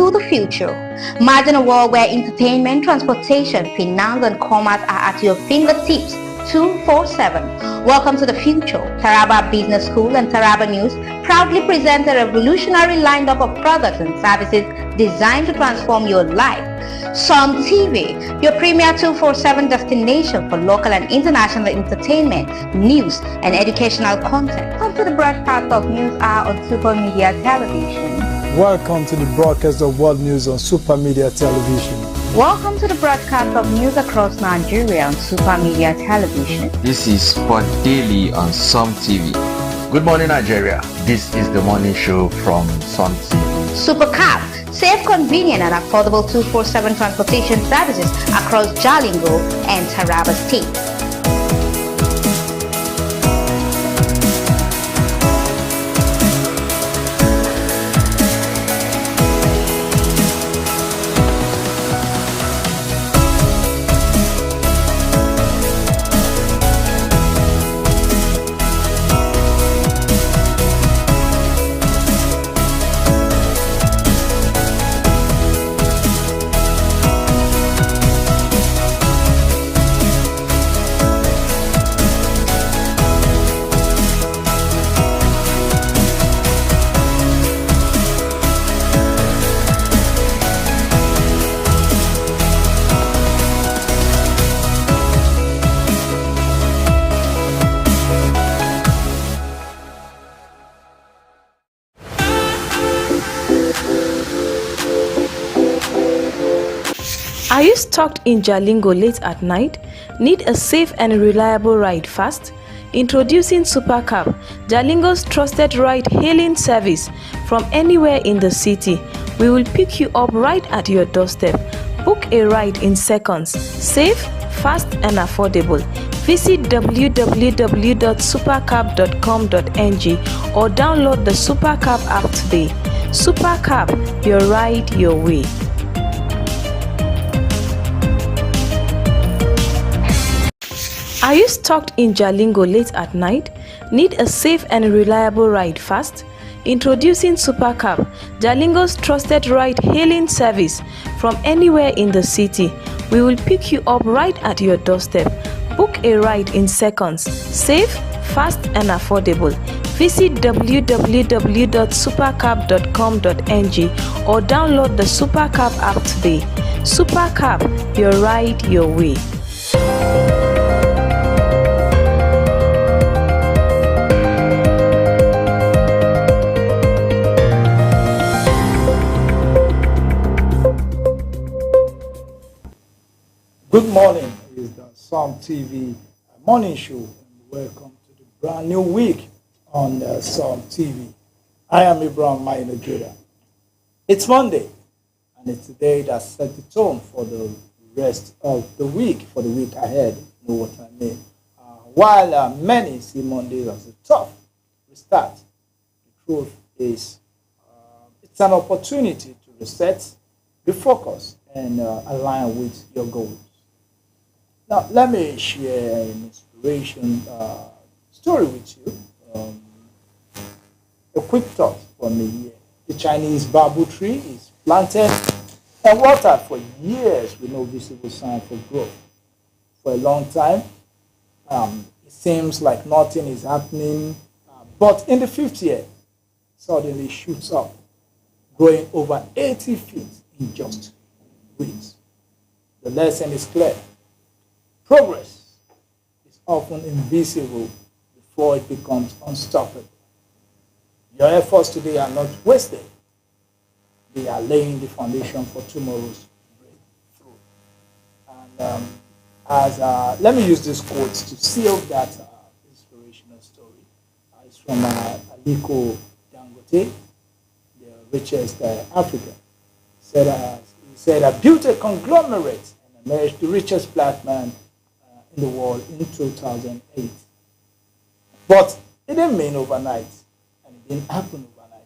to the future. Imagine a world where entertainment, transportation, finance and commerce are at your fingertips 247. Welcome to the future. Taraba Business School and Taraba News proudly present a revolutionary lineup of products and services designed to transform your life. Sun TV, your premier 247 destination for local and international entertainment, news and educational content. Come to the broadcast of News Hour on Super Media Television. Welcome to the broadcast of World News on Super Media Television. Welcome to the broadcast of news across Nigeria on Super Media Television. This is Sport Daily on Sun TV. Good morning, Nigeria. This is the morning show from Sun TV. Super Cab, safe, convenient and affordable 247 transportation services across Jalingo and Taraba State. Are you stuck in Jalingo late at night? Need a safe and reliable ride fast? Introducing Super Cab, Jalingo's trusted ride-hailing service from anywhere in the city. We will pick you up right at your doorstep. Book a ride in seconds. Safe, fast and affordable. Visit www.supercab.com.ng or download the Super Cab app today. Super Cab, your ride your way. Are you stuck in Jalingo late at night? Need a safe and reliable ride fast? Introducing Super Cab, Jalingo's trusted ride-hailing service from anywhere in the city. We will pick you up right at your doorstep. Book a ride in seconds. Safe, fast and affordable. Visit www.supercab.com.ng or download the Super Cab app today. Super Cab, your ride your way. Good morning. It's the Sun TV morning show. And welcome to the brand new week on Sun TV. I am Ibrahim Mai Nigeria. It's Monday, and it's a day that set the tone for the rest of the week, for the week ahead. You know what I mean? While many see Monday as a tough restart, the truth is it's an opportunity to reset, refocus, and align with your goals. Now, let me share an inspiration story with you. A quick thought from me here. The Chinese bamboo tree is planted and watered for years with no visible sign for growth. For a long time, it seems like nothing is happening, but in the fifth year, suddenly it shoots up, growing over 80 feet in just weeks. The lesson is clear. Progress is often invisible before it becomes unstoppable. Your efforts today are not wasted. They are laying the foundation for tomorrow's breakthrough. And let me use this quote to seal that inspirational story. It's from Aliko Dangote, the richest African. He said, I built a conglomerate and emerged the richest black man in the world in 2008. But it didn't mean overnight, and it didn't happen overnight.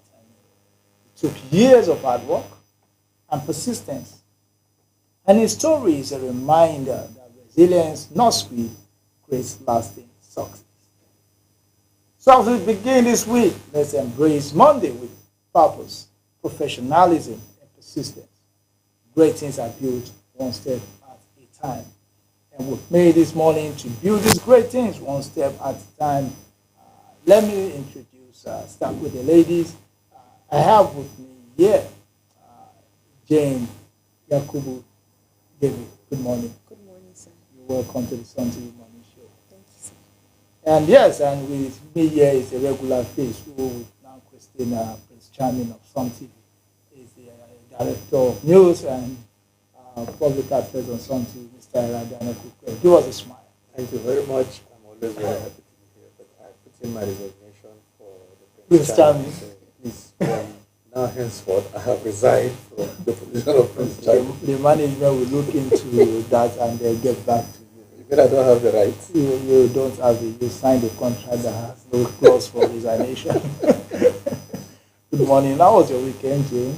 It took years of hard work and persistence. And his story is a reminder that resilience, not speed, creates lasting success. So as we begin this week, let's embrace Monday with purpose, professionalism, and persistence. Great things are built one step at a time. And we've made this morning to build these great things one step at a time. Let me introduce, start with the ladies. I have with me here Jane Yakubu David. Good morning. Good morning, sir. You're welcome to the Sun TV Morning Show. Thank you, sir. And yes, and with me here is a regular face who is now Christina Prince Charming of Sun TV. Is the director of news and public affairs on Sun TV, Mr. Radana Kukwe. Give us a smile. Thank you very much. I'm always very happy to be here, but I put in my resignation for the Prince Charming. So please, now henceforth, I have resigned from the position of Prince Charming. The management will look into that and they'll get back to you. You mean I don't have the right? You don't have it. You signed a contract that has no clause for resignation. Good morning. How was your weekend, Jane?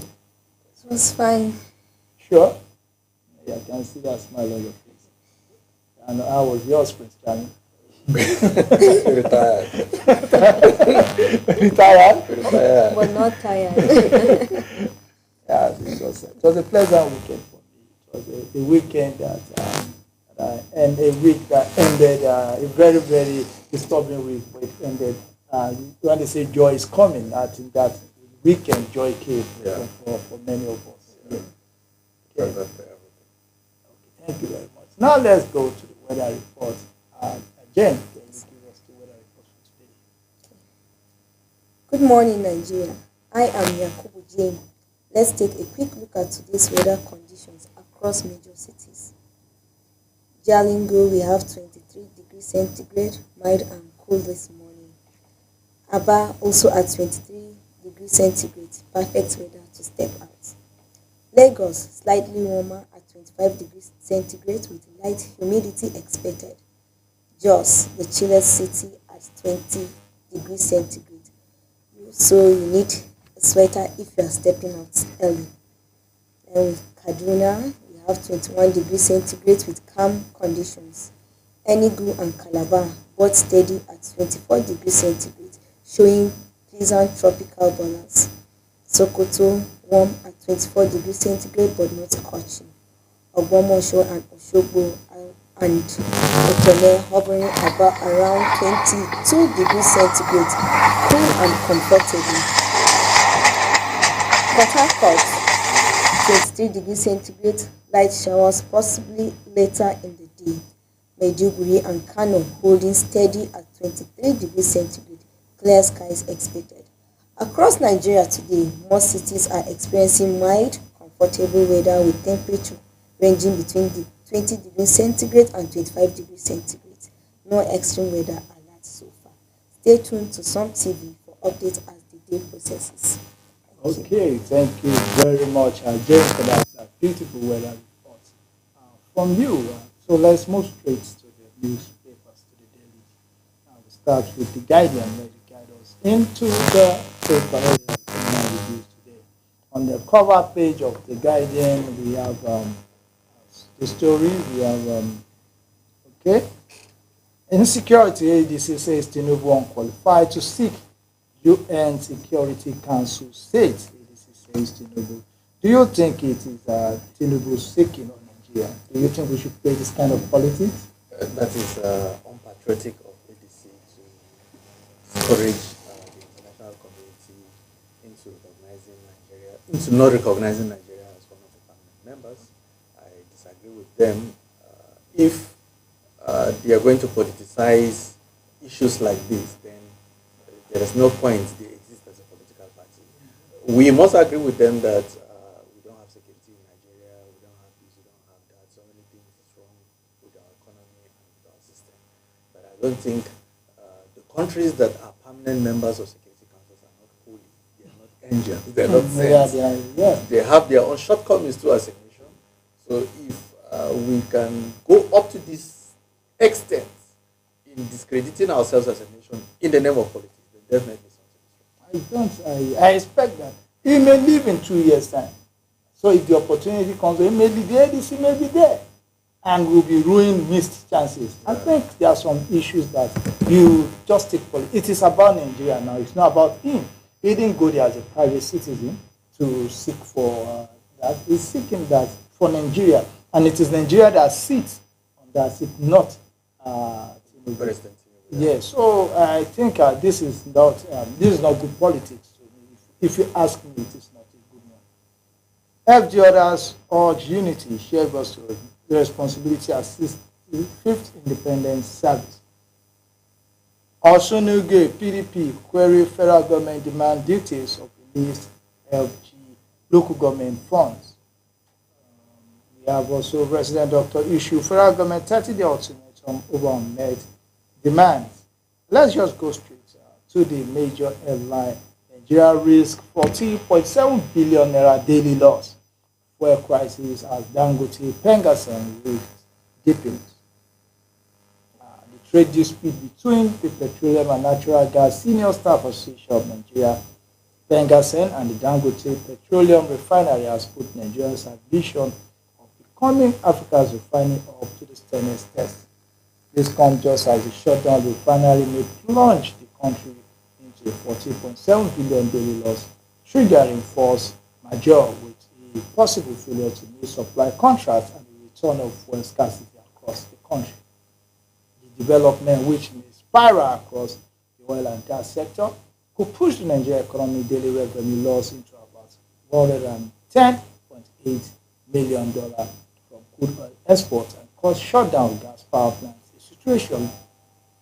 It was fine. Sure? Yeah, I can see that smile on your face. And how was yours, Prince Charming? Retired. Retired? Retired. But not tired. Yeah, it was a pleasant weekend for me. It was a weekend and a week that ended a very, very disturbing week, but it ended. When they say joy is coming, I think that weekend joy came for many of us. Yeah. Okay. Thank you very much. Now let's go to the weather report. Jen, can you give us the weather report for today? Good morning, Nigeria. I am Yakubu Jane. Let's take a quick look at today's weather conditions across major cities. Jalingo, we have 23 degrees centigrade, mild and cool this morning. Aba, also at 23 degrees centigrade, perfect weather to step out. Lagos, slightly warmer at 25 degrees centigrade with light humidity expected. Jos, the chillest city at 20 degrees centigrade. So you need a sweater if you are stepping out early. And with Kaduna, we have 21 degrees centigrade with calm conditions. Enugu and Calabar, both steady at 24 degrees centigrade, showing pleasant tropical balance. Sokoto, warm at 24 degrees centigrade but not scorching. Ogbomoso and Osogbo and Otone hovering about around 22 degrees centigrade, cool and comfortable. Port Harcourt, 23 degrees centigrade, light showers possibly later in the day. Maiduguri and Kano holding steady at 23 degrees centigrade, clear skies expected. Across Nigeria today, most cities are experiencing mild, comfortable weather with temperature ranging between the 20 degrees centigrade and 25 degrees centigrade. No extreme weather alert so far. Stay tuned to Sun TV for updates as the day processes. Thank you very much, Jane, for that beautiful weather report from you. So let's move straight to the newspapers, to the daily. We'll start with the Guardian, where you guide us into the paper reviews today. On the cover page of the Guardian, we have the story. We have insecurity. ADC says Tinubu unqualified to seek UN Security Council seat. ADC says Tinubu. Do you think it is Tinubu seeking on Nigeria? Do you think we should play this kind of politics? That is unpatriotic of ADC to discourage the international community into not recognizing Nigeria as one of the permanent members. I disagree with them. If they are going to politicize issues like this, then there is no point they exist as a political party. We must agree with them that we don't have security in Nigeria, we don't have this, we don't have that. So many things is wrong with our economy and with our system. But I don't think the countries that are permanent members of security councils are not holy. They are not angels. They are not saints. They have their own shortcomings too as a nation. So if we can go up to this extent in discrediting ourselves as a nation in the name of politics, then definitely something is wrong. I expect that. He may leave in 2 years' time. So if the opportunity comes, he may be there, ADC may be there. And will be ruining missed chances. I think there are some issues that you just take politics. It is about Nigeria now. It's not about him. He didn't go there as a private citizen to seek for that is seeking that for Nigeria, and it is Nigeria that sits on that seat, not Tinubu. President. Yes, so I think this is not good politics. If you ask me, it is not a good one. FG others urge unity, share the responsibility, assist the Fifth Independence Service. Also, Nuge, PDP query federal government demand details of released FG local government funds. We have also President Dr. issue federal government 30-day ultimatum over unmet demands. Let's just go straight to the major headline. Nigeria risk 14.7 billion naira daily loss. Fuel crisis as Dangote Pengasem risk deepens. The trade dispute between the Petroleum and Natural Gas Senior Staff Association of Nigeria, Pengasem, and the Dangote Petroleum Refinery has put Nigeria's ambition of becoming Africa's refinery up to the stainless test. This comes just as the shutdown of the refinery may plunge the country into a 14.7 billion daily loss, triggering force majeure with a possible failure to meet supply contracts and the return of fuel scarcity across the country. The development, which may spiral across the oil and gas sector, could push the Nigerian economy daily revenue loss into about $110.8 million from crude oil exports and cause shutdown of gas power plants, a situation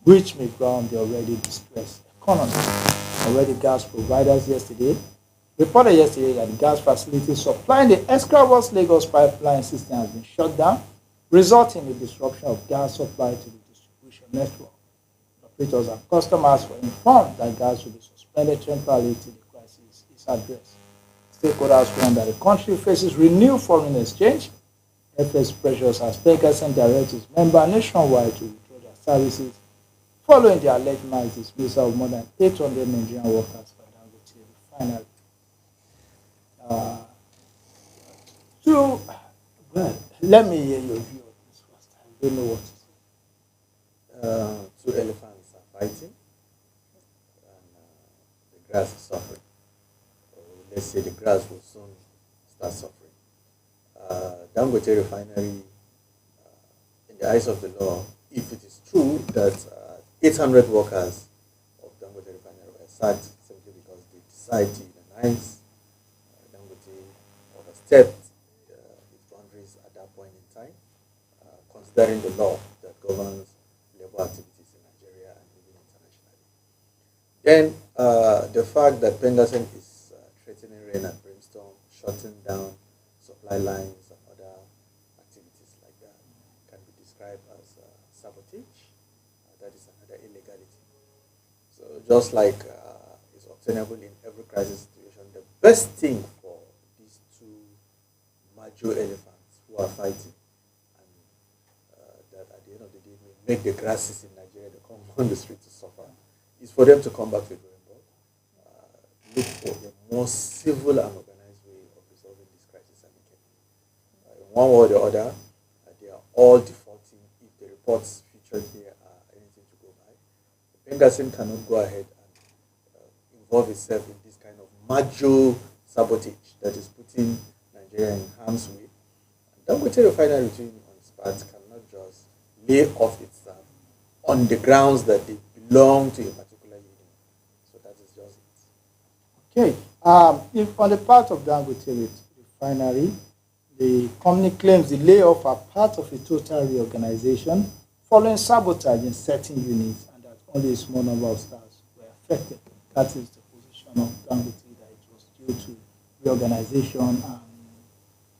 which may ground the already distressed economy. Already gas providers reported yesterday that the gas facility supplying the Escravos Lagos pipeline system has been shut down, resulting in disruption of gas supply to the distribution network. Operators and customers were informed that gas will be suspended temporarily till the crisis is addressed. Stakeholders warn that the country faces renewed foreign exchange, FX pressures as Pengasem directs its member nationwide to withdraw their services following the alleged mass dismissal of more than 800 Nigerian workers by Dangote refinery. Let me hear your view on this first. I don't know what to say. Two elephants are fighting, and the grass is suffering. Or let's say the grass will soon start suffering. Dangote refinery, in the eyes of the law, if it is true that 800 workers of Dangote refinery were sacked simply because they decided to unionize, Dangote overstepped its boundaries at that point in time, considering the law that governs labor activities in Nigeria and even internationally. Then the fact that Pengasem is threatening rain and brimstone, shutting down supply lines and other activities like that can be described as sabotage. That is another illegality. So just like is obtainable in every crisis situation, the best thing for these two major elephants who are fighting and that at the end of the day may make the grasses in Nigeria that come on the street to suffer is for them to come back to the drawing board, look for a more civil and organized way of resolving this crisis amicably. In one way or the other, they are all defaulting if the reports featured here are anything to go by. Pengasem cannot go ahead and involve itself in this kind of major sabotage that is putting Nigeria in harm's way. Dangote refinery between on its part cannot just lay off its staff on the grounds that they belong to a particular union. So that is just it. Okay. If on the part of Dangote refinery, the company claims the layoff are part of a total reorganization following sabotage in certain units and that only a small number of staff were affected. That is the position of Dangote, that it was due to reorganization and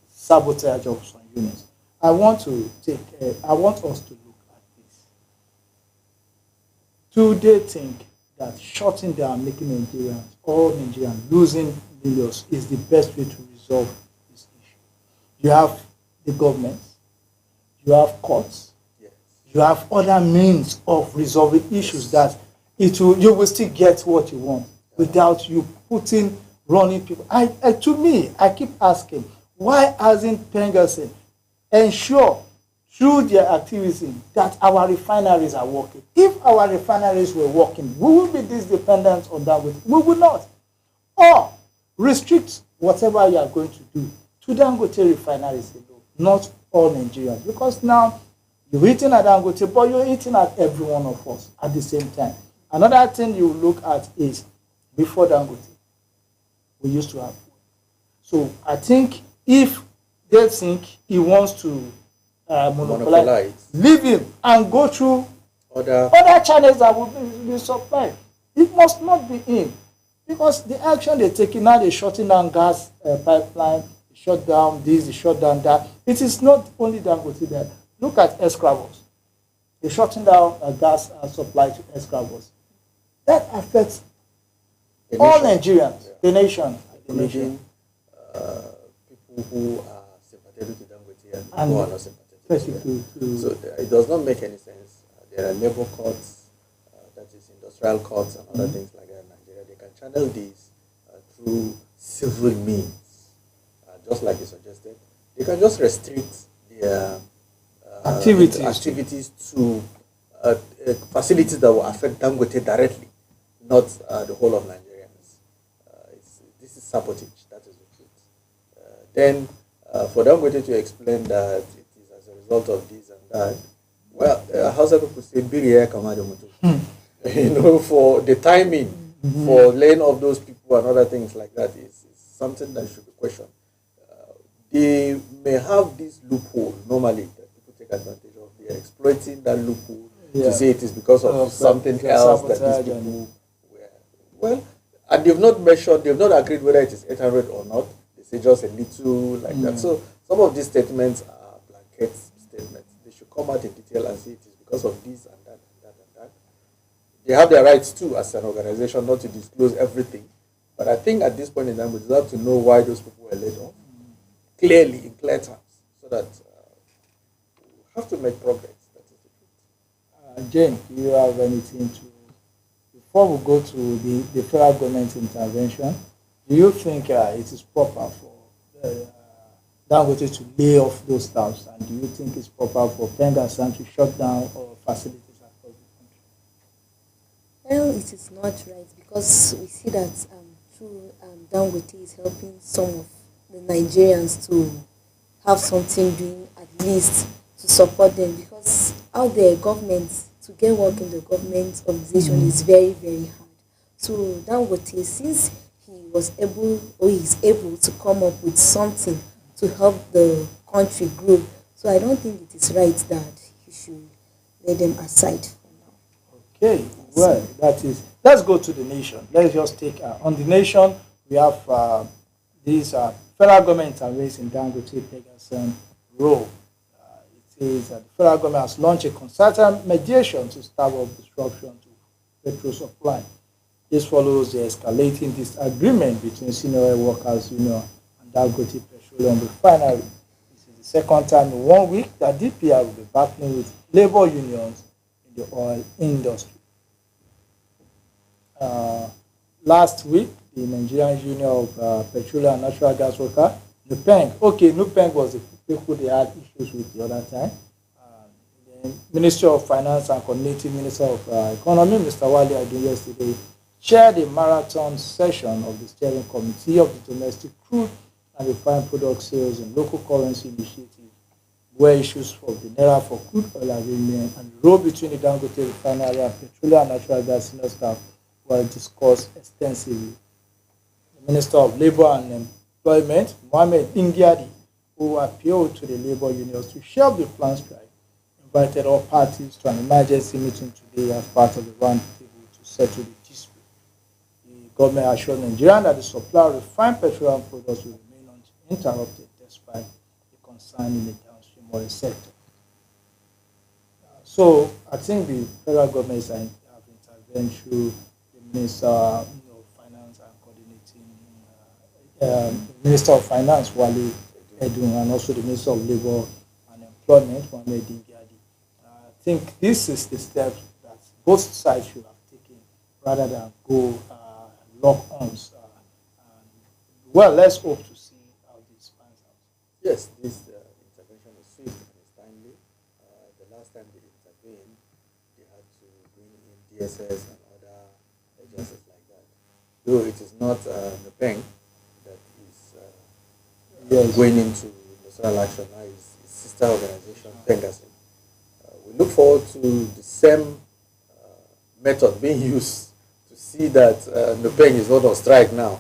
sabotage of some units. I want us to look at this. Do they think that shutting down, making Nigerians, all Nigerians losing millions is the best way to resolve this issue? You have the government, you have courts, Yes. you have other means of resolving issues that you will still get what you want without you running people. To me, I keep asking, why hasn't Pengasem ensure through their activity that our refineries are working? If our refineries were working, we will be this dependent on that. We will not. Or restrict whatever you are going to do to Dangote refineries alone, not all Nigerians. Because now you're eating at Dangote, but you're eating at every one of us at the same time. Another thing you look at is before Dangote, we used to have food. So I think if they think he wants to monopolize, leave him and go through other channels that will be supplied. It must not be him. Because the action they're taking now, they're shutting down gas pipeline, they shut down this, they shut down that. It is not only Dangote there. Look at Escravos. They're shutting down gas supply to Escravos. That affects all Nigerians, the nation. Including people who are sympathetic to Dangote and people who are not sympathetic to So it does not make any sense. There are labor courts, that is industrial courts and other things like that in Nigeria. They can channel these through civil means, just like you suggested. They can just restrict their activities to facilities that will affect Dangote directly, not the whole of Nigerians. This is sabotage, that is the truth. Then, for Dangote to explain that it is as a result of this and that, well, Hausa people say, "Biriya Kamadomoto." For the timing, for laying off those people and other things like that is something that should be questioned. They may have this loophole normally that people take advantage of. They are exploiting that loophole to say it is because of something else that these people were. Well, and they've not measured, they've not agreed whether it is 800 or not. They say just a little like that. So some of these statements are blanket statements. They should come out in detail and say it is because of this and that and that and that. They have their rights too as an organization not to disclose everything. But I think at this point in time, we deserve to know why those people were laid off clearly, in clear terms, so that we have to make progress. That is the truth. Jane, do you have anything to, before we go to the federal government intervention, do you think it is proper for Dangote to lay off those staffs, and do you think it's proper for Pengassan to shut down all facilities across the country? Well, it is not right because we see that through Dangote is helping some of the Nigerians to have something doing at least to support them, because out there government to get work in the government organization is very, very hard. So Dangote, since he was able or he's able to come up with something to help the country grow, so I don't think it is right that he should let them aside for now. Okay, well, that is, let's go to the nation. Let's just take on the nation. We have these federal government intervention in Dangote Pegasus role. It is that the federal government has launched a concerted mediation to stop up disruption to petrol supply. This follows the escalating disagreement between senior oil workers union and Dangote Petroleum Refinery. This is the second time in 1 week that DPR will be battling with labor unions in the oil industry. Last week, the Nigerian Union of Petroleum and Natural Gas Workers, NUPENG. Okay, NUPENG was the people they had issues with the other time. The Ministry of Finance and Coordinating Minister of Economy, Mr. Wale Adun, yesterday chaired a marathon session of the steering committee of the domestic crude and refined product sales and local currency initiative, where issues of the Naira for crude oil agreement and the role between the Dangote refinery and petroleum and natural gas senior staff were discussed extensively. The Minister of Labour and Employment, Mohammed Ingiadi, who appealed to the labor unions to shelve the planned strike, invited all parties to an emergency meeting today as part of the round table to settle the dispute. The government assured Nigerians that the supply of refined petroleum products will remain uninterrupted despite the concern in the downstream oil sector. So I think the federal government have intervened through the Minister of Finance and Coordinating, Minister of Finance, Wale Edun, and also the Minister of Labour and Employment, Mohammed Ingiadi. I think this is the step that both sides should have taken rather than go lock arms. Well, let's hope to see how this pans out. Yes, this intervention is swift and it's timely. The last time they intervened, they had to bring in DSS and other agencies like that. Though it is not the bank that is going into national action now is his sister organization, Pengasin. We look forward to the same method being used to see that Nupeng is not on strike now.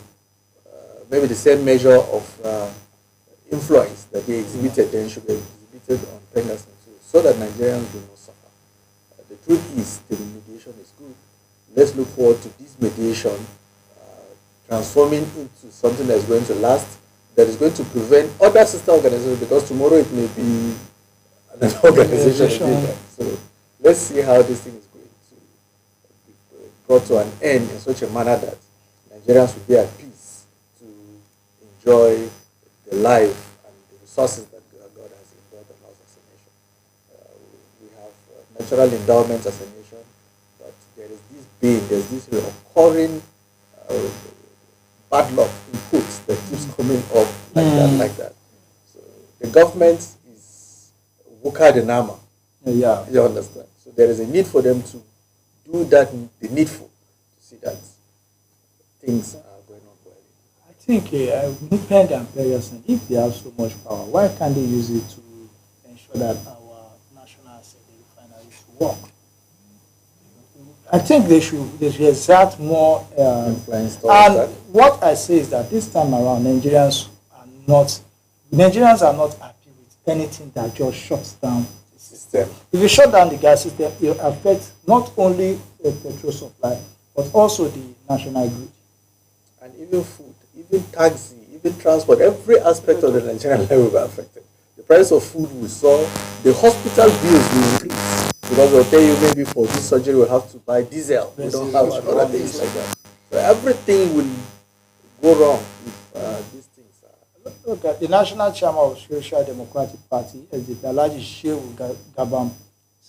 Maybe the same measure of influence that they exhibited then should be exhibited on Pengasin too, so that Nigerians do not suffer. The truth is, the mediation is good. Let's look forward to this mediation transforming into something that's going to last, that is going to prevent other sister organizations, because tomorrow it may be an organization again. So let's see how this thing is going to be brought to an end in such a manner that Nigerians will be at peace to enjoy the life and the resources that God has endowed on us as a nation. We have natural endowments as a nation, but there is this being, there's this recurring bad luck in quotes that keeps coming up like that. So the government is weaker than armor. Yeah. You understand? So there is a need for them to do that, the needful, to see that things are going on well. I think Nupeng and Pengasin, if they have so much power, why can't they use it to ensure that our national assembly refineries work? I think they should exert more influence. And what I say is that this time around, Nigerians are not happy with anything that just shuts down the system. If you shut down the gas system, it will affect not only the petrol supply, but also the national grid. And even food, even taxi, even transport, every aspect of the Nigerian life will be affected. The price of food we saw, the hospital bills will increase. Because they'll tell you maybe for this surgery we'll have to buy diesel. We don't have other things like that. So everything will go wrong if these things are. Look at the national chairman of Social Democratic Party, SDP, Alhaji Shehu Gabam,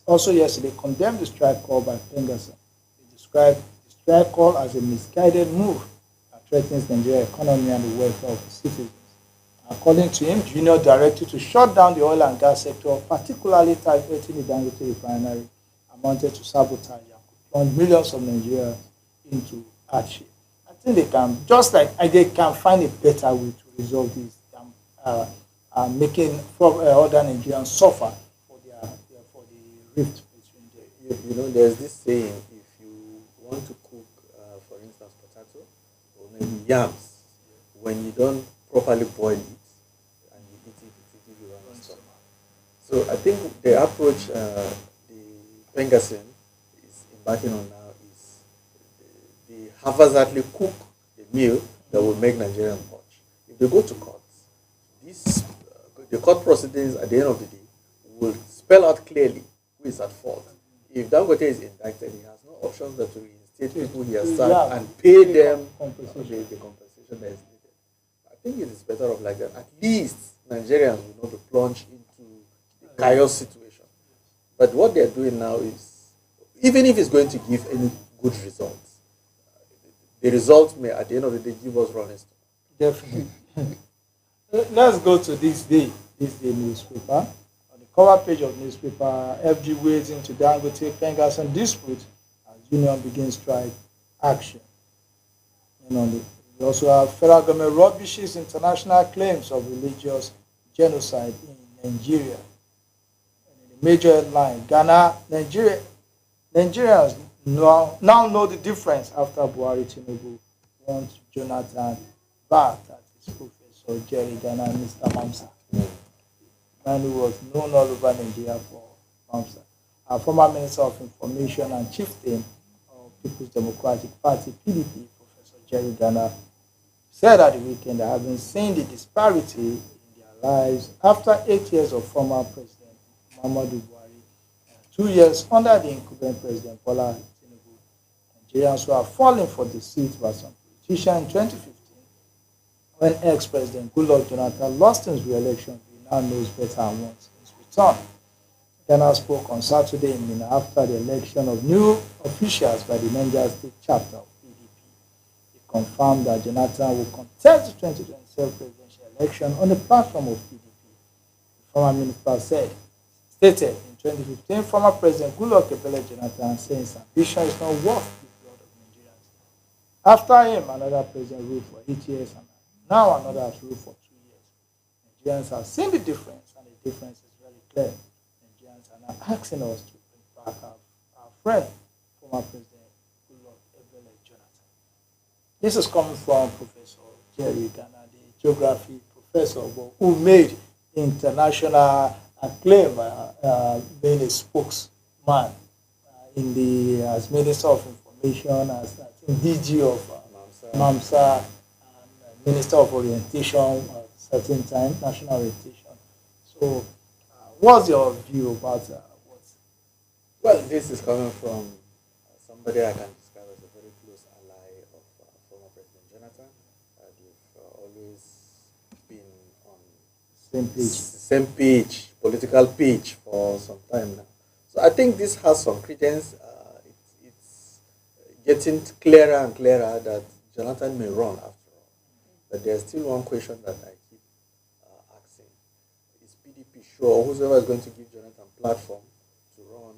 also yesterday condemned the strike call by Pengasin. He described the strike call as a misguided move that threatens the Nigerian economy and the welfare of the citizens. According to him, Junior directed to shut down the oil and gas sector, particularly targeting the Dangote refinery, amounted to sabotage and could plunge millions of Nigerians into hardship. I think they can, just like they can find a better way to resolve this than making other Nigerians suffer for the rift between them. You know, there's this saying: if you want to cook, for instance, potato or maybe yams, when you don't properly boil it and you eat it, it will give you a stomach. So I think the approach the Pengasin is embarking on now is they haphazardly cook a meal that will make Nigerians purge. If they go to court, the court proceedings at the end of the day will spell out clearly who is at fault. If Dangote is indicted, he has no options but to reinstate people he has sacked and pay them the compensation that is needed. I think it is better off like that. At least Nigerians will not be plunged into the chaos situation. But what they are doing now is, even if it's going to give any good results, the results may at the end of the day give us running stone. Definitely. Let's go to this day newspaper. On the cover page of newspaper, FG wades into Dangote Pengasin dispute as union begins strike action. We also have federal government rubbishes international claims of religious genocide in Nigeria. And in the major headline, Nigerians now know the difference after Buhari Tinubu wants Jonathan back at his professor Jerry Ghana, Mr. Mamsa. Man who was known all over Nigeria for Mamsa. Our former Minister of Information and Chieftain of People's Democratic Party, PDP, Professor Jerry Ghana, said at the weekend that having seen the disparity in their lives after 8 years of former President Muhammadu Buhari and 2 years under the incumbent President Bola Tinubu, Nigerians who are falling for the seat by some politician in 2015 when ex-President Goodluck Jonathan lost his re-election. He now knows better and wants his return. Ghana spoke on Saturday in Minna after the election of new officials by the Niger State chapter of PDP. He confirmed that Jonathan will contest the 2027 presidential election on the platform of PDP. The former minister stated in 2015, former President Goodluck Ebele Jonathan said his ambition is not worth the blood of Nigerians. After him, another president ruled for 8 years and now another has ruled for 2 years. Nigerians have seen the difference, and the difference is very clear. Nigerians are now asking us to bring back our friend, former President Goodluck Ebele Jonathan. This is coming from Professor Jerry Ghana, the geography professor who made international acclaim, being a spokesman in the as Minister of Information, as I think DG of MAMSA, and Minister of Orientation at a certain time, National Orientation. So, what's your view about what? Well, this is coming from somebody I can describe as a very close ally of former President Jonathan. They've always been on same page, political pitch for some time now. So I think this has some credence. It's getting clearer and clearer that Jonathan may run after all. But there's still one question that I keep asking. Is PDP sure, whoever is going to give Jonathan platform to run,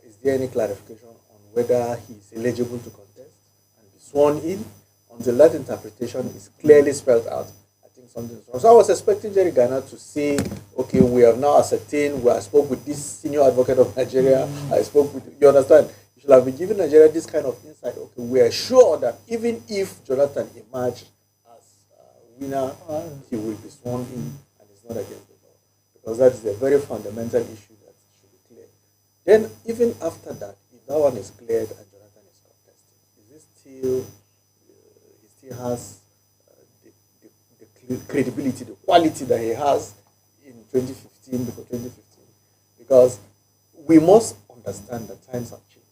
is there any clarification on whether he is eligible to contest and be sworn in? Until that interpretation is clearly spelled out, I think something's wrong. So I was expecting Jerry Ghana to say, okay, we have now ascertained, I spoke with this senior advocate of Nigeria, I spoke with, you understand? You should have been giving Nigeria this kind of insight. Okay, we are sure that even if Jonathan emerged as winner, he will be sworn in and it's not against the law. Because that is a very fundamental issue that should be cleared. Then, even after that, if that one is cleared and Jonathan is contesting, is it still, he still has the credibility, the quality that he has in 2015, before 2015? Because we must understand that times have changed.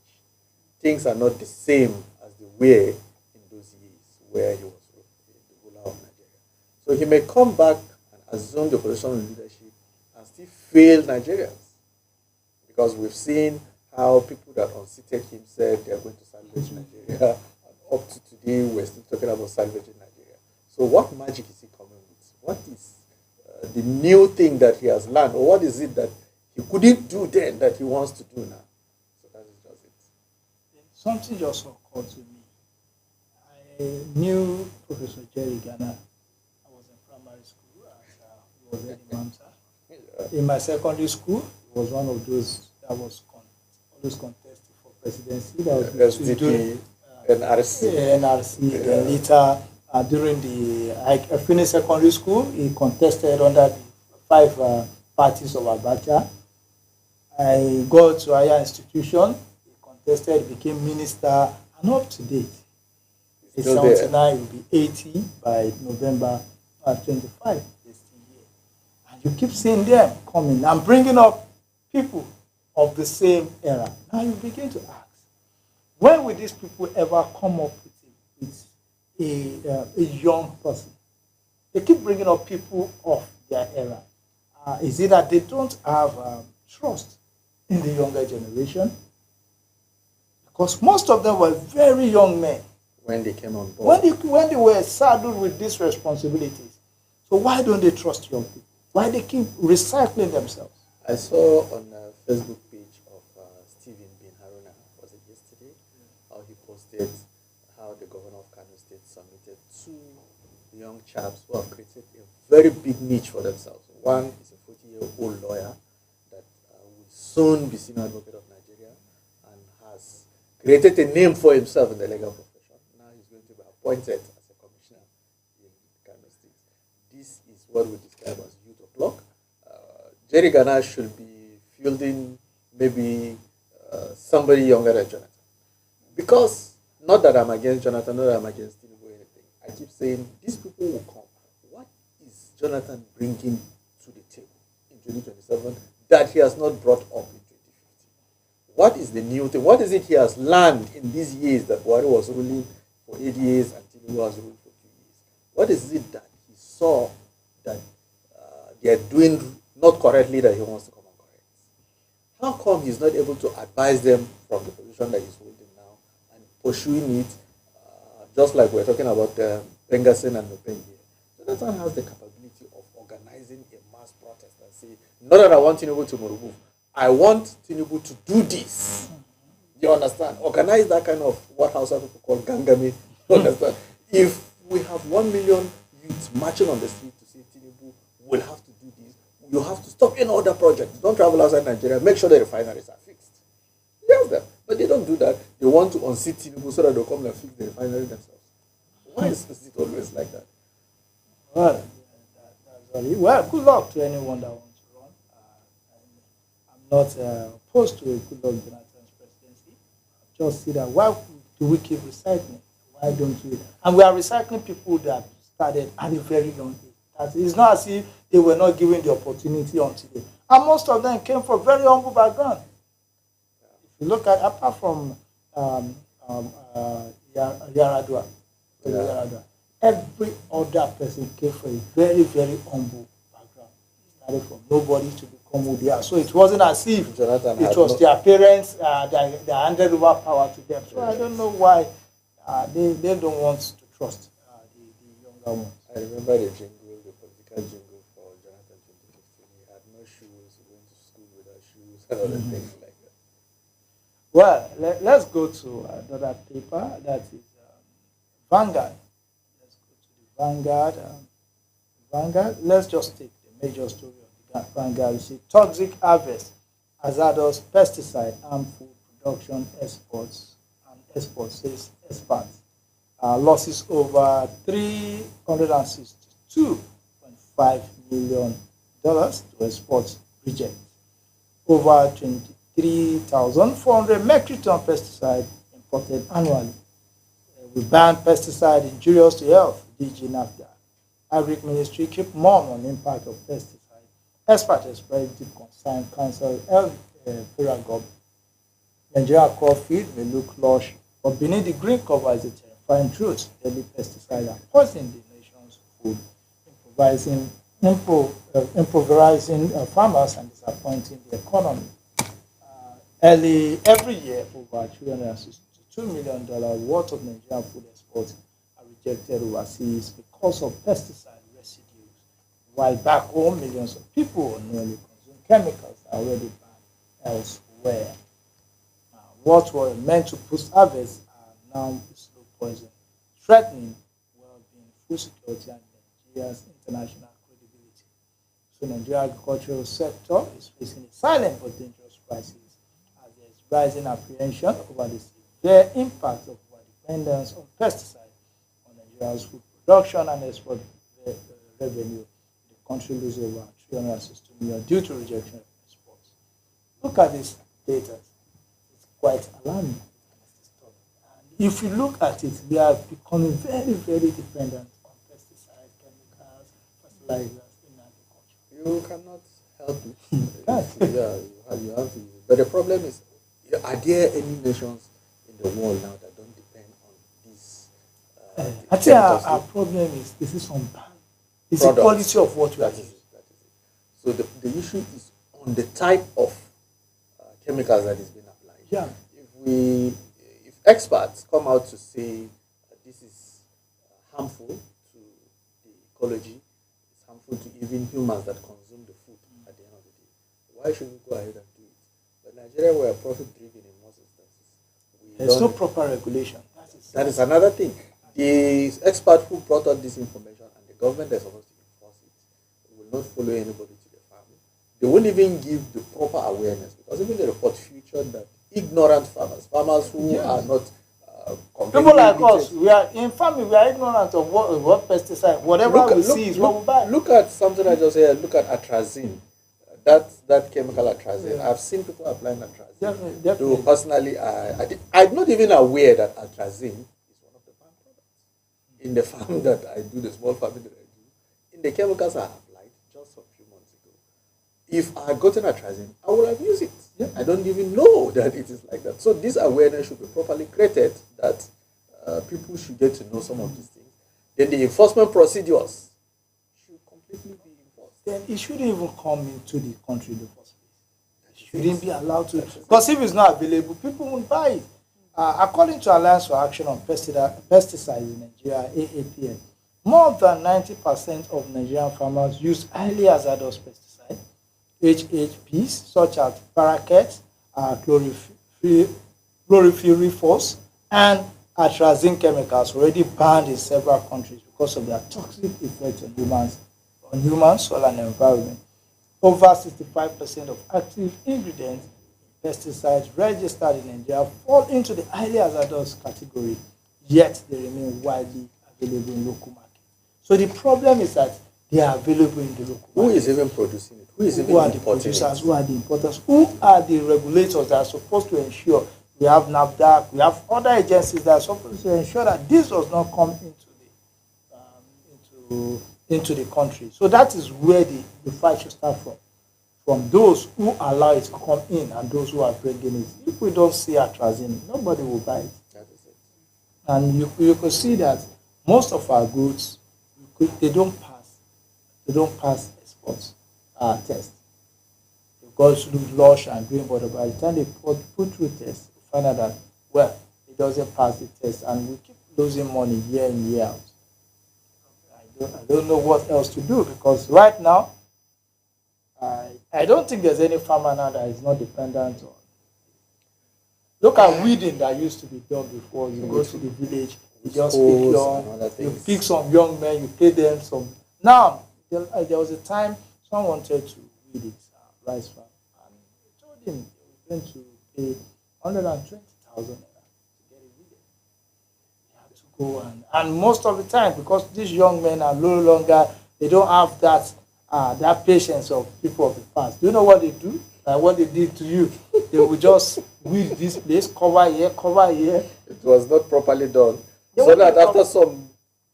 Things are not the same as they were in those years where he was the ruler of Nigeria. So he may come back and assume the position of leadership and still fail Nigerians. Because we've seen how people that unseated him said they are going to salvage Nigeria. And up to today, we're still talking about salvaging Nigeria. So what magic is he coming with? What is the new thing that he has learned? Or what is it that he couldn't do then that he wants to do now? So that is just it. Something just occurred to me. I knew Professor Jerry Ghana. I was in primary school he was at MAMSA. In my secondary school, he was one of those that was always contested for presidency. That was SDP, NRC. NRC. And later, during I finished secondary school, he contested under the 5 parties of Abacha. I got to higher institution, he contested, became minister, and up to date. He's 79, will be 80 by November 25 this year. And you keep seeing them coming and bringing up people of the same era. Now you begin to ask, when will these people ever come up with a young person? They keep bringing up people of their era. Is it that they don't have trust in the younger generation? Because most of them were very young men when they came on board. When they were saddled with these responsibilities. So why don't they trust young people? Why they keep recycling themselves? I saw on the Facebook page of Stephen Bin Haruna, was it yesterday, how he posted how the governor of Kano State submitted 2 young chaps who have created a very big niche for themselves. One is a 40-year-old lawyer that will soon be senior advocate of Nigeria and has created a name for himself in the legal profession. Now he's going to be appointed as a commissioner in Kano State. This is what we describe as youth o'clock. Jerry Ghana should be fielding maybe somebody younger than Jonathan. Because, not that I'm against Jonathan, not that I'm against Tinubu or anything. I keep saying, these people will come. What is Jonathan bringing to the table in 2027 that he has not brought up in 2015? What is the new thing? What is it he has learned in these years that Buhari was ruling for 8 years and Tinubu has ruled for 2 years? What is it that he saw that they are doing not correctly that he wants to come and correct? How come he's not able to advise them from the position that he's holding now and pursuing it, just like we're talking about Pengasen and Nopen here? Jonathan has the capability of organizing a mass protest and say, not that I want Tinubu to remove, I want Tinubu to do this. You understand? Organize that kind of what Hausa people call gangami. You understand? If we have 1 million youths marching on the street to say Tinubu we'll have to do this. You have to stop any other project. Don't travel outside Nigeria. Make sure the refineries are fixed. Yes, them. But they don't do that. They want to unseat Tinubu so that they'll come and fix the refinery themselves. Why is it always like that? Well, that's all. Well, good luck to anyone that wants to run. I'm not opposed to a good luck Jonathan's presidency. I just see that why do we keep recycling? Why don't we? And we are recycling people that started at a very young age. That it's not as if they were not given the opportunity until they. And most of them came from very humble background. If you look at, apart from Yaradua, every other person came from a very, very humble background. Started from nobody to become who they are. So it wasn't as if it was their parents that handed over power to them. So I don't know why they don't want to trust the younger ones. I remember the jingle, the political jingle for Jonathan 2015. He had no shoes, he went to school without shoes, and other things like that. Well, let's go to another paper, that is Vanguard. Let's go to the Vanguard. Vanguard. Let's just take the major story of the Vanguard. You see, toxic harvest, hazardous pesticide, harmful production, exports, says experts. Losses over $362.5 million to export reject. Over 23,400 metric ton pesticide imported annually. We ban pesticide injurious to health, DG NAFTA. Agric Ministry keep mum on impact of pesticide. Experts express deep concern, council health federal government. Nigeria crop feed may look lush, but beneath the green cover is a terrifying truth. Deadly pesticide are poisoning the nation's food, impoverizing farmers and disappointing the economy. Every year, over $362 million worth of Nigerian food exports are rejected overseas because of pesticide residues, while back home, millions of people unknowingly consume chemicals that are already banned elsewhere. What were meant to boost harvests are now slow poison, threatening well-being, food security, and Nigeria's international credibility. So, Nigeria's agricultural sector is facing a silent but dangerous crisis as there is rising apprehension over the severe impact of our dependence on pesticides on Nigeria's food production and export revenue. The country loses over $360 million due to rejection of exports. Look at this data. Quite alarming. And if you look at it, we are becoming very, very dependent on pesticides, chemicals, fertilizers in agriculture. You cannot help it. You have to. But the problem is, are there any nations in the world now that don't depend on this? I think our problem is this is unbanned. It's the quality of what we are using. So the issue is on the type of chemicals that is being applied. Yeah. If experts come out to say this is harmful to the ecology, it's harmful to even humans that consume the food at the end of the day, why should we go ahead and do it? But Nigeria, we are profit-driven in most instances. There's no proper regulation. That is another thing. The expert who brought out this information and the government that's supposed to enforce it will not follow anybody to the farm. They won't even give the proper awareness, because even the report featured that ignorant farmers who are not people like us, we are in farming, we are ignorant of what pesticide, whatever we see is what we buy. Look at something I just said. Look at atrazine, that chemical atrazine. I've seen people applying atrazine. Definitely. Though personally, I'm not even aware that atrazine is one of the farm products in the farm that I do, the small farming that I do. In the chemicals I applied just a few months ago, if I had gotten atrazine, I would have used it. Yeah. I don't even know that it is like that. So this awareness should be properly created, that people should get to know some of these things. Then the enforcement procedures should completely be enforced. Then it shouldn't even come into the country in the first place. It shouldn't be allowed to. Because if it's not available, people won't buy it. According to Alliance for Action on Pesticides in Nigeria, AAPN, more than 90% of Nigerian farmers use highly hazardous pesticides, HHPs, such as paraquat, chlorpyrifos, and atrazine chemicals already banned in several countries because of their toxic effects on humans on human, soil, and environment. Over 65% of active ingredients in pesticides registered in Nigeria fall into the highly hazardous category, yet they remain widely available in local markets. So the problem is that they are available in the local market. Who is even producing it? Who is even Who are the importing producers? it? Who are the importers? Who are the regulators that are supposed to ensure? We have NAFDAC, we have other agencies that are supposed to ensure that this does not come into the country. So that is where the fight should start from those who allow it to come in and those who are bringing it. If we don't see atrazine, nobody will buy it. That is it. And you could see that most of our goods, they don't pass export test. The goods look lush and green, but by the time they put through test, we find out that, well, it doesn't pass the test, and we keep losing money year in, year out. I don't know what else to do, because right now, I don't think there's any farmer now that is not dependent on. Look at weeding that used to be done before. You go to the village, you just pick some young men, you pay them some. Now, there was a time someone wanted to weed his rice farm, and I told him he was going to pay 120,000 naira to get it weeded. He had to go and most of the time, because these young men are no longer, they don't have that patience of people of the past. Do you know what they do? Like what they did to you? They would just weed this place, cover here, cover here. It was not properly done. So that after some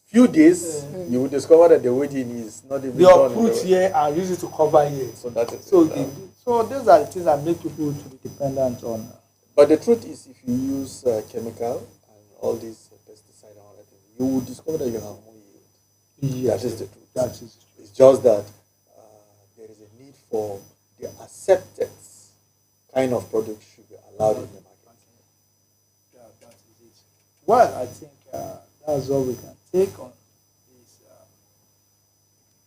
few days, you will discover that the weeding is not even done. They put here and use it to cover here. So that is so it. So these are the things that make people to be dependent on. But the truth is, if you use chemical and all these pesticide and all that, you will discover that you have more yield. Yes, that is the truth. That is true. It's just that there is a need for the accepted kind of product should be allowed in the market. Yeah, that is it. Well, I think that's all we can take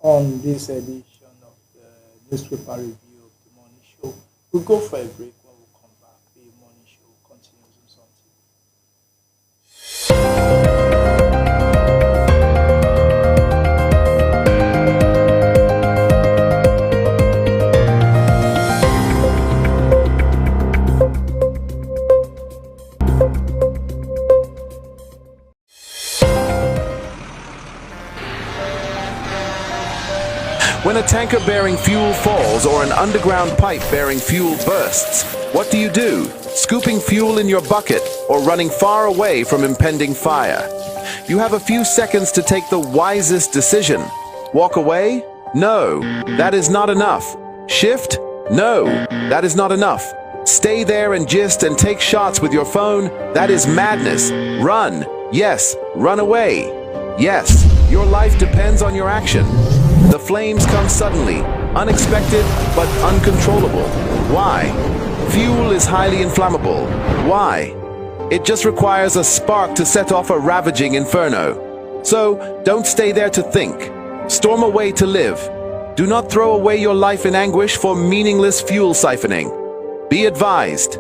on this edition of the newspaper review of the morning show. We'll go for a break. When we come back, the morning show continues on Sun TV. When a tanker bearing fuel falls or an underground pipe bearing fuel bursts, what do? Scooping fuel in your bucket or running far away from impending fire? You have a few seconds to take the wisest decision. Walk away? No, that is not enough. Shift? No, that is not enough. Stay there and gist and take shots with your phone? That is madness. Run. Yes, run away. Yes, your life depends on your action. The flames come suddenly, unexpected but uncontrollable. Why? Fuel is highly inflammable. Why? It just requires a spark to set off a ravaging inferno. So, don't stay there to think. Storm away to live. Do not throw away your life in anguish for meaningless fuel siphoning. Be advised.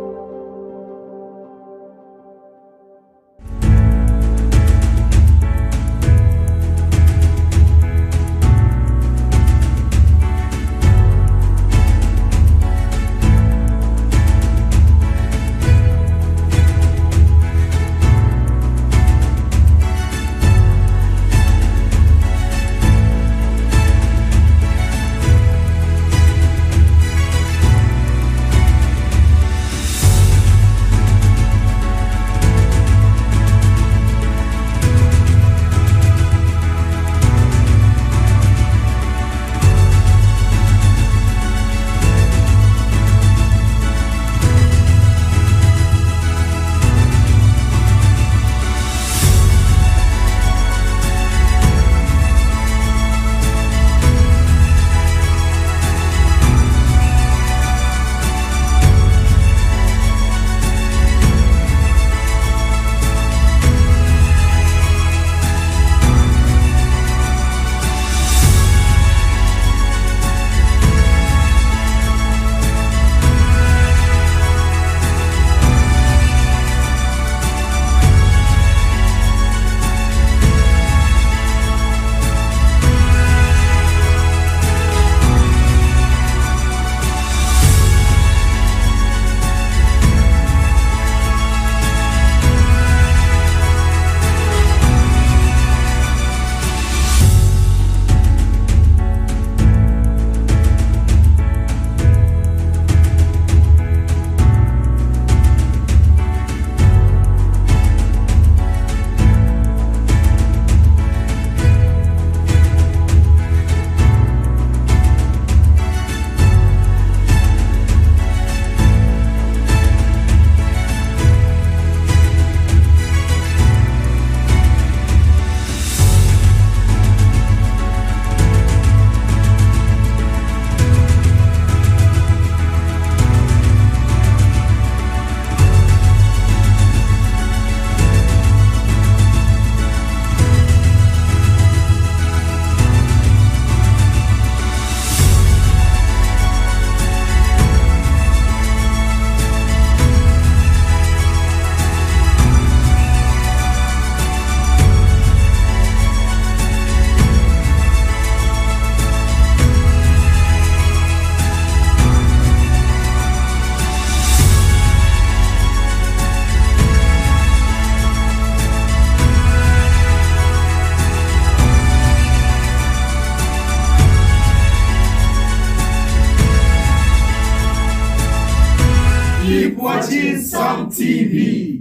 Keep watching Some TV.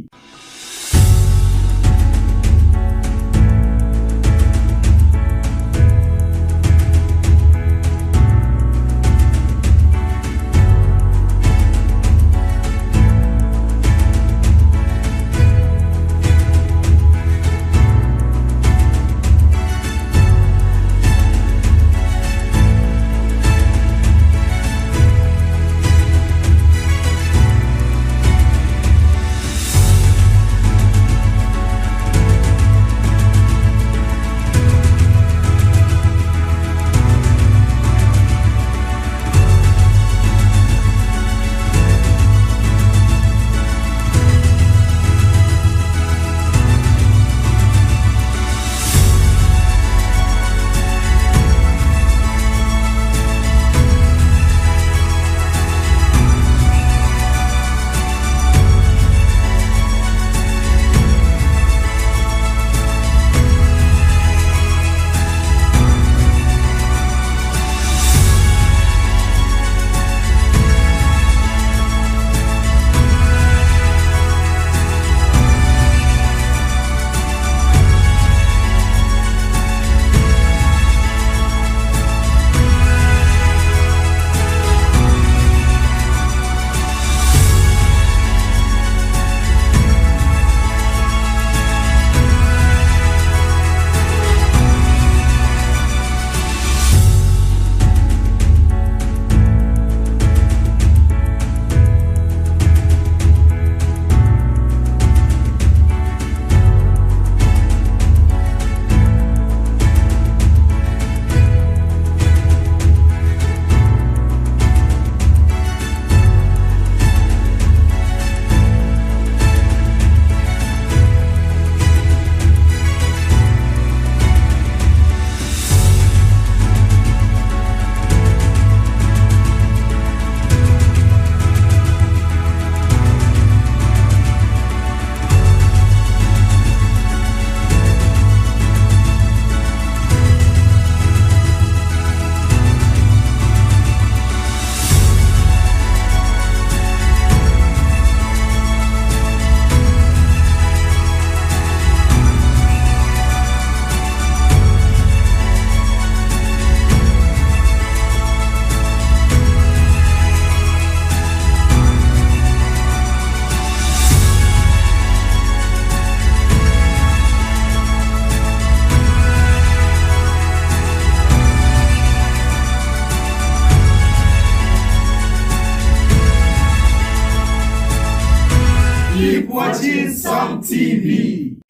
Keep watching Some TV.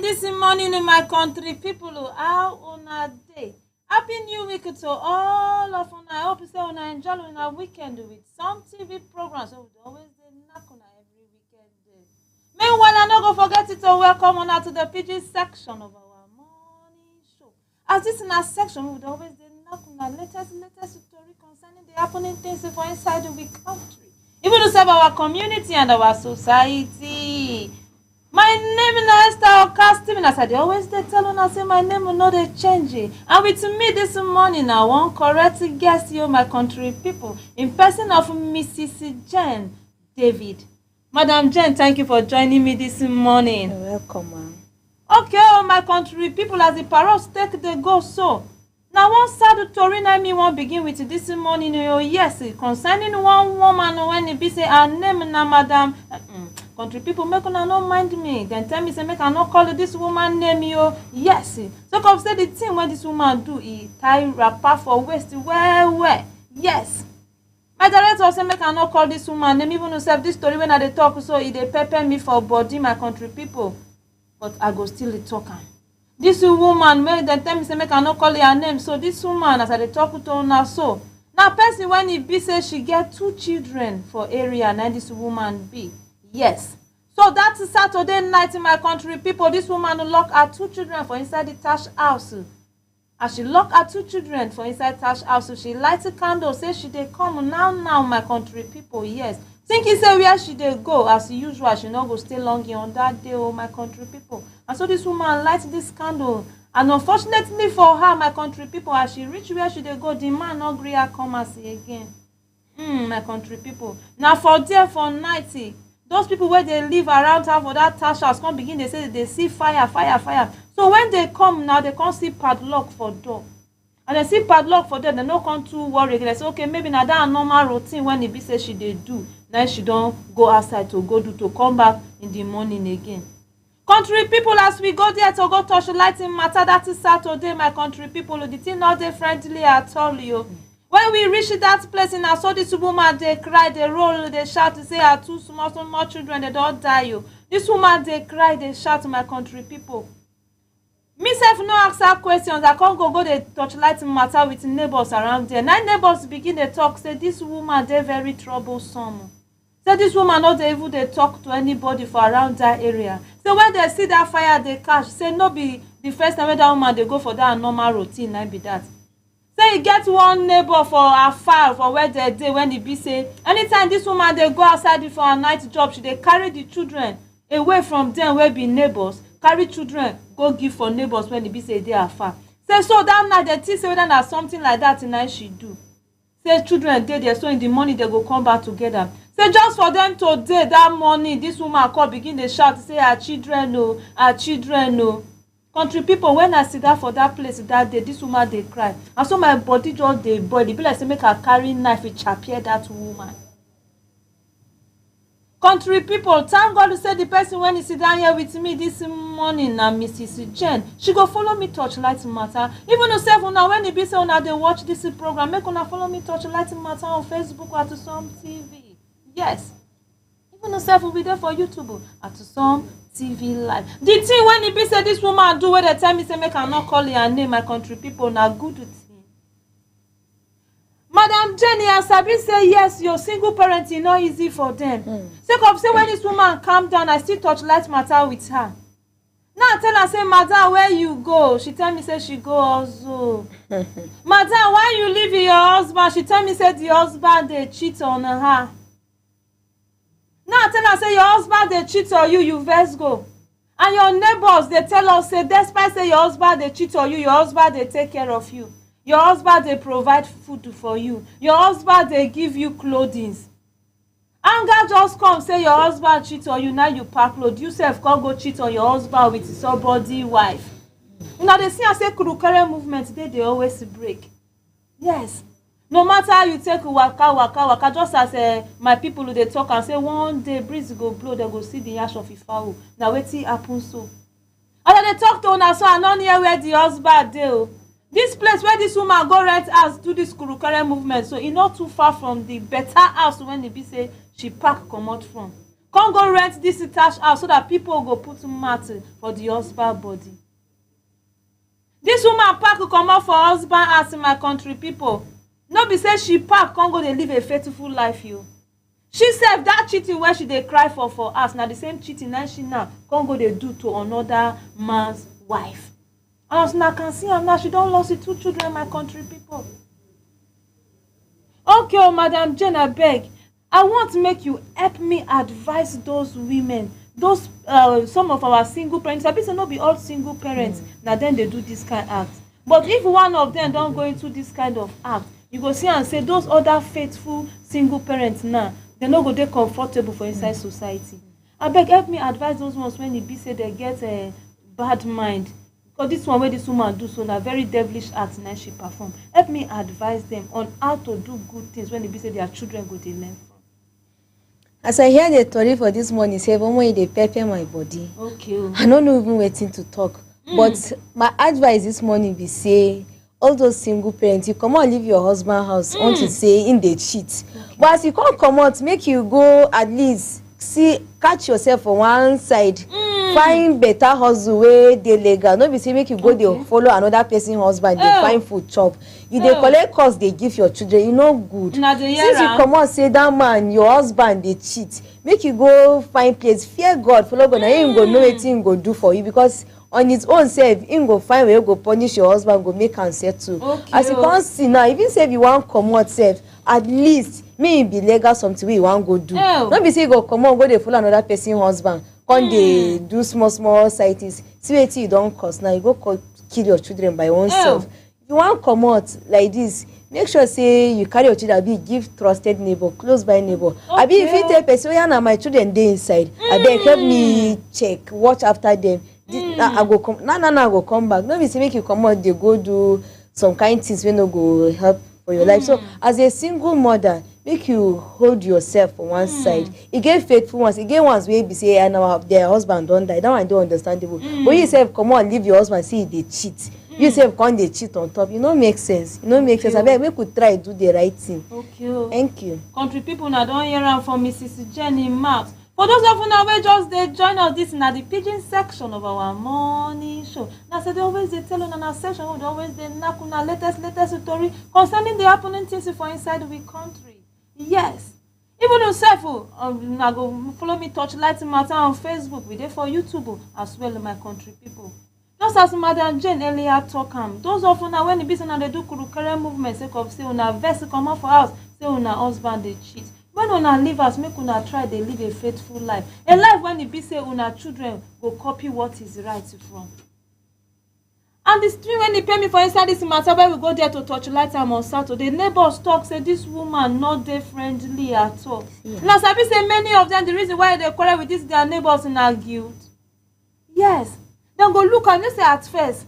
this morning, my country people. How una day? Happy New Week to all of una. I hope you say una enjoy una weekend with some TV programs. So we always knock una every weekend day. Meanwhile, I no go forget to welcome una to the PG section of our morning show. As this in our section, we would always knock una latest story concerning the happening things for inside the country, even to serve our community and our society. My name is Esther Okastim, as I always tell una say my name will not change. And with me this morning, I want correct guest you, my country people, in person of Mrs. Jane David. Madam Jane, thank you for joining me this morning. You're welcome, ma'am. Okay, my country people, as the parrots take the go so. Now one sad story na me won't begin with this morning. Yes, concerning one woman when it be say her name na Madam. Country people make una no mind me. Then tell me say make I not call this woman name yo. Yes. So come say the thing when this woman do, he tie wrapper for waist well. Yes. My director say make I not call this woman name, even though this story when I dey talk so he dey pepper me for body, my country people. But I go still talk am. This woman make them tell me say make I not call her name. So this woman as I dey talk to her so. Now person when he be say she get 2 children for area, now this woman be. Yes. So that's Saturday night in my country people. This woman lock her 2 children for inside the Tash house. As she lock her 2 children for inside Tash house, so she light a candle, say she dey come now my country people. Yes. Thinking say where she dey go as usual, she not go stay long on that day, oh my country people. And so this woman light this candle. And unfortunately for her, my country people, as she reach where she dey go, the man not gree her come and see again. My country people. Now for there for night, those people where they live around her for that Tash house come begin, they say they see fire. So when they come now, they can't see padlock for door. And they see padlock for door, they no come too worry. They say, okay, maybe now that normal routine when it be say she they do. Now she don't go outside to go do to come back in the morning again. Country people, as we go there to go touch lighting matter, that is Saturday, my country people, the thing not they friendly at all, you. When we reach that place and I saw this woman, they cry, they roll, they shout, they say, "Are 2 small children, they don't die." You. This woman, they cry, they shout, my country people. Myself no ask her questions. I can't go they touchlight matter with neighbors around there. 9 neighbors begin to talk. Say this woman, they very troublesome. Say this woman not even they talk to anybody for around that area. So when they see that fire, they catch. Say no be the first time that woman they go for that normal routine. I be that. Say you get one neighbor for afar for where they dey when it be say anytime this woman they go outside for a night job, she they carry the children away from them where be neighbors, carry children go give for neighbors when it be say they are far. Say so that night they think say whether na something like that tonight she do. Say children dey there, so in the morning they go come back together. Say just for them today that morning this woman call begin dey shout say her children no. Country people, when I sit down for that place that day, this woman they cry. And so my body just dey boil. It be like say make her carry knife and chappier that woman. Country people, thank God to say the person when he sit down here with me this morning na Mrs. Jane. She go follow me touchlight matter. Even herself now when it be say una they watch this program, make una follow me touchlight matter on Facebook or to some TV. Yes. Even herself will be there for YouTube or to some TV live. The thing when it be say this woman do where they tell me say make I not call her name, my country people na good thing. Madam Jenny and Sabi say yes, your single parenting not easy for them. Say come say when this woman calm down, I still touch light matter with her. Now I tell her say, "Madam, where you go?" She tell me say she go also. "Madam, why you leave your husband?" She tell me say the husband they cheat on her. Now I tell her say your husband they cheat on you, you first go. And your neighbors they tell us say despite say your husband they cheat on you, your husband they take care of you. Your husband they provide food for you. Your husband they give you clothing. Anger just come say your husband cheat on you, now you pack load. You self can't go cheat on your husband with somebody wife. Now they see I say kurukere movement they always break. Yes. No matter how you take waka, just as my people they talk and say one day breeze go blow, they go see the ash of Ifawo. Now wetin happen so? And they talk to una so I don't hear where the husband dey. This place where this woman go rent house do this kurukere movement, so e not too far from the better house when e be say she pack comot from. come go rent this detached house so that people go put mat for the husband body. This woman pack comot for husband house in my country people. No be say she pack come go dey live a faithful life you. She sef that cheating wey she dey cry for us na the same cheating na she now come go dey do to another man's wife. And as una can see am now, she don lost the 2 children, my country people. Okay, oh, Madam Jane, abeg, I want make you help me advise those women, those some of our single parents. I be say no be all single parents na then they do this kind of act. But if one of them don go into this kind of act, you go see and say those other faithful single parents now, they no go dey comfortable for inside society. Abeg, help me advise those ones when e be say they get a bad mind. Because this one where this woman do so na very devilish act na she perform. Help me advise them on how to do good things when they be say their children go dey learn from. As I hear the story for this morning, say when they pepper my body. Okay. I don't know even waiting to talk. But my advice this morning be say all those single parents, you come out leave your husband house until say in they cheat. Okay. But as you can't come out, make you go at least catch yourself for one side. Find better hustle wey dey legal. No be say make you go dey follow another person husband dey find food chop. You dey collect cost dey give your children. You no good. Since you come out say that man your husband dey cheat, make you go find place fear God, follow God, na him go know wetin him go do for you, because on his own self him go find way go punish your husband, go make am settle. As you come see now, even say if you wan comot sef, at least may e be legal something wey you wan go do. No be say you go comot go dey follow another person husband, come dey do small sightings. See wetin you don cause now, you go kill your children by oneself. If you wan comot like this, make sure say you carry your children, abi give trusted neighbor, close by neighbor. Abi if you tell person wey na my children dey inside, abeg help me check, watch after them. I go come now I go come back. No be say make you comot dey go do some kind things wey no go help for your life. So as a single mother, make you hold yourself for one side. You get faithful ones, you get ones wey be say their husband don die. That one dey understandable. But you sef come on leave your husband, say they cheat. You sef come dey cheat on top. You no make sense. You no make sense. Abeg make we try do the right thing. Okay. Thank you. Country people now don hear am from Mrs. Jenny Marks. For those of una wey just dey join us, this na the pidgin section of our morning show. Na say they always dey tell una na section wey dey always dey knack una latest story concerning the happening things for inside we country. Yes. Even yourself, una go follow me Torchlight Matter on Facebook. We dey for YouTube as well, my country people. Just as Madam Jane earlier talk am, those of una when e be say una dey do kurukere movement sake of say una vex comot for house, say una husband dey cheat. When una leave us, make una try dey live a faithful life. A life when e be say una children go copy what is right from. And the stream when they pay me for inside this matter, when we go there to Torchlight am on Saturday, neighbors talk say this woman not dey friendly at all. Now sabi say many of them, the reason why they quarrel with this their neighbors in our guilt. Yes, dem go look and they say at first,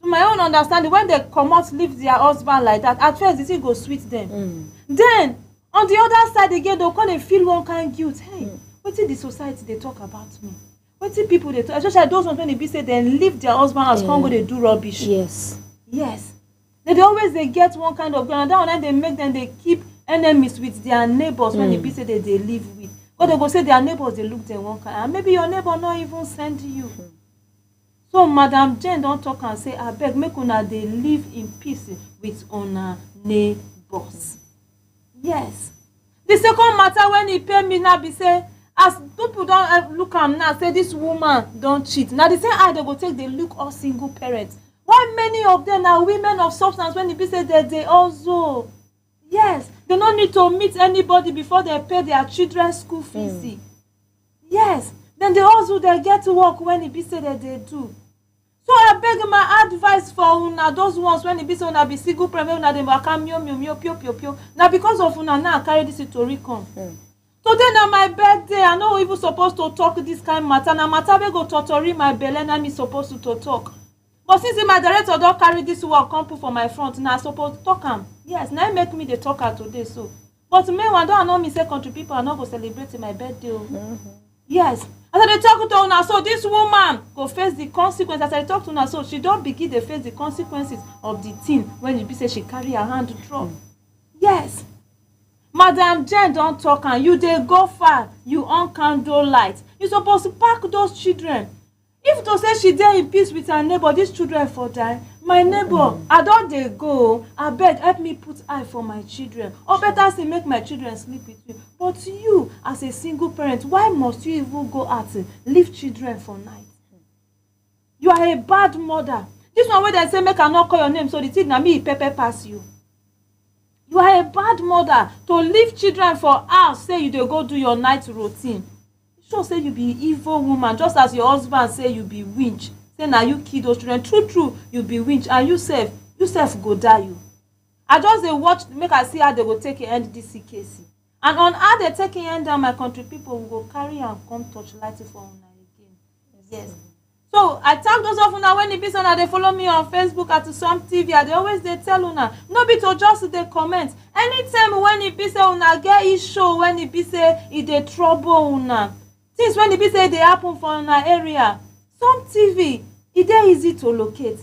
to my own understanding, when they comot leave their husband like that, at first the thing go sweet them. Then on the other side again, they'll come and feel one kind guilt. Hey, wetin the society they talk about me? Wetin people they talk, especially those ones when they be say they leave their husband as come go they do rubbish. Yes. They always they get one kind of ground, and that one they make them they keep enemies with their neighbors when they be say they live with. But they go say their neighbors they look them one kind, and maybe your neighbor not even send you. So Madam Jane don't talk and say, I beg make una they live in peace with una neighbors. Yes. The second matter when he pay me now be say, as people don't look am now, say this woman don't cheat. Now the same eye they go take they look all single parents. Why many of them are women of substance when it be say that they also, yes, they don't need to meet anybody before they pay their children's school fees. Yes, then they also they get to work when it be say that they do. So I beg my advice for una those ones when it be say una be single parent, una dem waka mio pio. Now because of una now I carry this story come. Today na my birthday, I no even supposed to talk this kind matter. Na matter we go totori my belle, na me supposed to talk. But since my director don't carry this work come put for my front, now I supposed to talk am. Yes, now make me the talker today so. But meanwhile, don't know me say country people are not go celebrate my birthday. Yes. As I talk to una, so this woman go face the consequences. As I talk to una, so she don't begin to face the consequences of the thing when you be say she carry her hand to drop. Yes. Madam Jane don talk am, you dey go far, you on candle light. You suppose pack those children. If to say she dey in peace with her neighbor, these children for die. My neighbor, I don dey go, abeg help me put eye for my children, or better say make my children sleep with you. But you, as a single parent, why must you even go out leave children for night? You are a bad mother. This one wey dem say make I no call your name, so the thing na me e pepper pass you. You are a bad mother to leave children for house, say you dey go do your night routine. Sure say you be evil woman, just as your husband say you be winch, say na you kill those children. True you be winch, and you sef go die you. I just dey watch make I see how they go take end this case, and on how they take end down, my country people, we go carry am come torchlight for una again. Yes. So I thank those of una when e be say una dey follow me on Facebook at Some TV. I dey always dey tell una, no be to just dey comment. Anytime when e be say una get issue, when e be say e dey trouble una, things when e be say dey happen for una area, Some TV e dey easy to locate.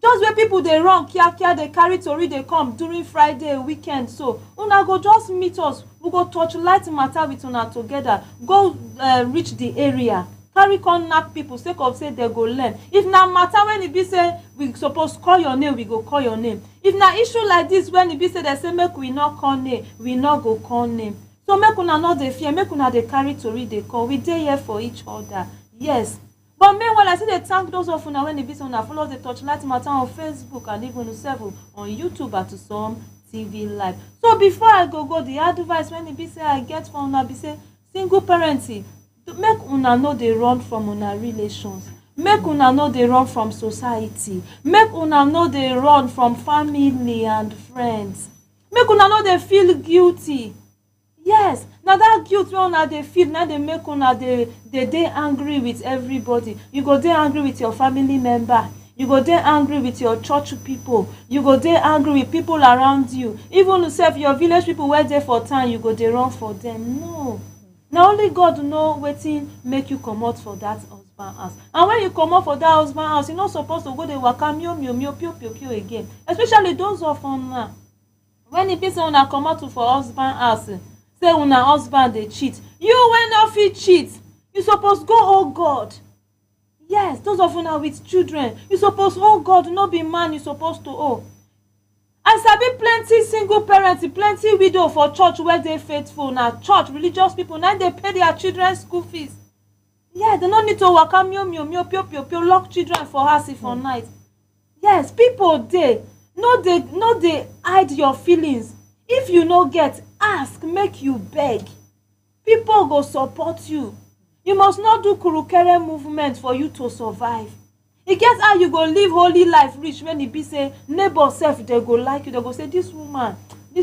Just where people dey run kia dey carry tori dey come during Friday weekend, so una go just meet us. We go torchlight matter with una together, go reach the area, carry come knack people sake of say they go learn. If na matter when e be say we suppose call your name, we go call your name. If na issue like this when e be say they say make we not call name, we not go call name. So make una not dey fear, make una dey carry tori dey come. We dey here for each other. Yes. But meanwhile, I still dey thank those of una when e be say una follow the torchlight matter on Facebook and even on YouTube at Some TV Live. So before I go, the advice when e be say I get for una be say single parenting, make una no dey run from una relations, make una no dey run from society, make una no dey run from family and friends, make una no dey feel guilty. Yes, now that guilt wey una dey feel na dey make una dey angry with everybody. You go dey angry with your family member, you go dey angry with your church people, you go dey angry with people around you, even sef your village people wey dey for town, you go dey run for them. No, na only God know wetin make you comot for that husband house. And when you comot for that husband house, you no suppose to go dey waka mio pio again, especially those of una when e be say una comot for husband house, say una husband dey cheat. You wey no fit cheat, you suppose go oh God. Yes, those of una with children, you suppose oh God, no be man you suppose to owe. I sabi plenty single parents, plenty widow for church where they faithful. Na church, religious people, now they pay their children school fees. Yeah, they no need to waka mio pio lock children for house for night. Yes, people dey no dey hide your feelings. If you no get, ask, make you beg. People go support you. You must not do kurukere movement for you to survive. E get how you go live holy life reach when e be say neighbor sef dey go like you, dey go say this woman, the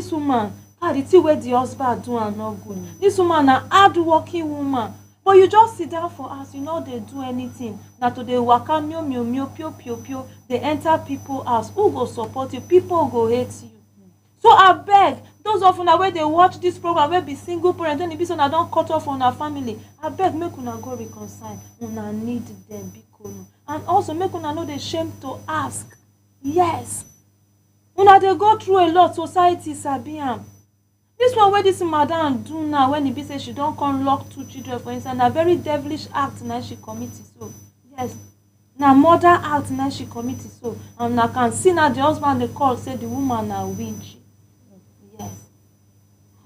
thing wey the husband do am no good. This woman na hard working woman. But you just sit down for house, you no dey do anything. Na to dey waka mio pio dey enter people house. Who go support you? People go hate you. So abeg, those of una wey dey watch this program wey be single parent, when e be say una don cut off una family, abeg make una go reconcile. Una need them bikonu. And also make una no dey shame to ask. Yes, una dey go through a lot, society sabi am. This one wey this madam do now, when e be say she don come lock 2 children for inside, na very devilish act na she commit so. Yes, na murder act na she commit so. And una can see now the husband dey call say the woman na winch. Yes.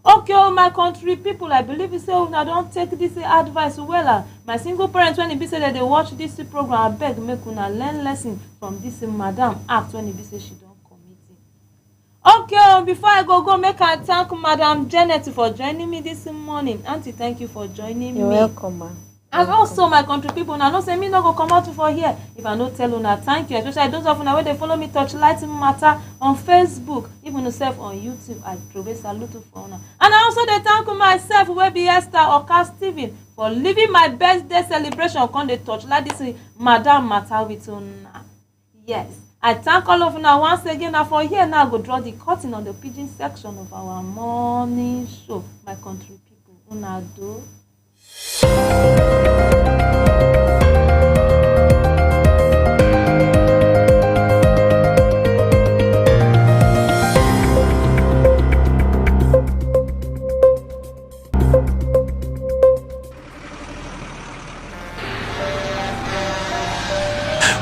Okay, oh my country people, I believe you say una don take this advice well. My single parents, when e be say that they watch this program, abeg make una learn lesson from this madam act when e be say she don commit it. Okay, before I go make I thank Madam Janet for joining me this morning. Auntie, thank you for joining me. You're welcome, ma. And also my country people, una know say me no go come out for here if I no tell una thank you, especially those of una wey dey follow me torchlight matter on Facebook, even yourself on YouTube. I throw a salute for una. And I also dey thank myself wey be Esther Oka Stephen for living my birthday celebration come dey torchlight this madam matter with una. Yes, I thank all of una once again. And for here now I go draw the curtain on the pidgin section of our morning show. My country people, una do.